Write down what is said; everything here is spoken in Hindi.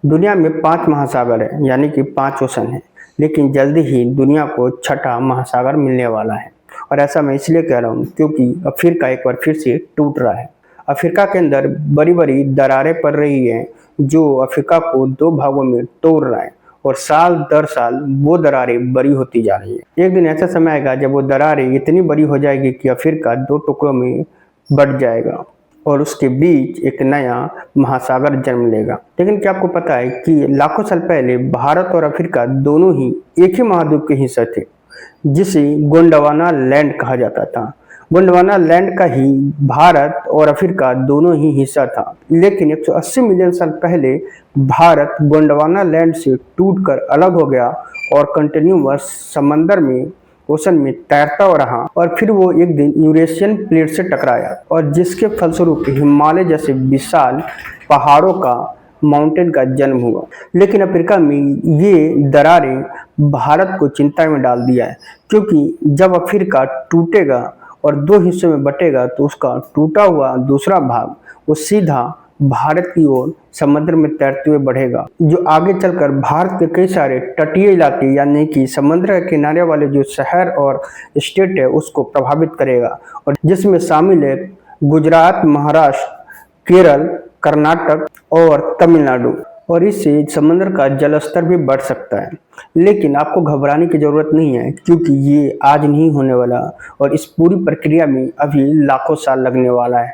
दुनिया में 5 महासागर हैं, यानी कि 5 ओशन हैं, लेकिन जल्दी ही दुनिया को छठा महासागर मिलने वाला है। और ऐसा मैं इसलिए कह रहा हूँ क्योंकि अफ्रीका एक बार फिर से टूट रहा है। अफ्रीका के अंदर बड़ी-बड़ी दरारें पड़ रही हैं, जो अफ्रीका को 2 भागों में तोड़ रहा है और साल दर साल वो दरारें बड़ी होती जा रही हैं। एक दिन ऐसा समय आएगा जब वो दरारें इतनी बड़ी हो जाएगी कि अफ्रीका 2 टुकड़ों में बँट जाएगा और उसके बीच एक नया महासागर जन्म लेगा। लेकिन क्या आपको पता है कि लाखों साल पहले भारत और अफ्रीका दोनों ही एक ही महाद्वीप के हिस्से थे, जिसे गोंडवाना लैंड कहा जाता था। गोंडवाना लैंड का ही भारत और अफ्रीका दोनों ही हिस्सा था, लेकिन 180 मिलियन साल पहले भारत गोंडवाना लैंड से टूटकर अलग हो गया और कंटिन्यूअस समंदर में ओशन में तैरता रहा और फिर वो एक दिन यूरेशियन प्लेट से टकराया और जिसके फलस्वरूप हिमालय जैसे विशाल पहाड़ों का माउंटेन का जन्म हुआ। लेकिन अफ्रीका में ये दरारें भारत को चिंता में डाल दिया है, क्योंकि जब अफ्रीका टूटेगा और 2 हिस्सों में बटेगा तो उसका टूटा हुआ दूसरा भाग वो सीधा भारत की ओर समुद्र में तैरते हुए बढ़ेगा, जो आगे चलकर भारत के कई सारे तटीय इलाके यानी कि समुद्र के किनारे वाले जो शहर और स्टेट है उसको प्रभावित करेगा, और जिसमें शामिल है गुजरात, महाराष्ट्र, केरल, कर्नाटक और तमिलनाडु। और इससे समुद्र का जल स्तर भी बढ़ सकता है। लेकिन आपको घबराने की ज़रूरत नहीं है, क्योंकि ये आज नहीं होने वाला और इस पूरी प्रक्रिया में अभी लाखों साल लगने वाला है।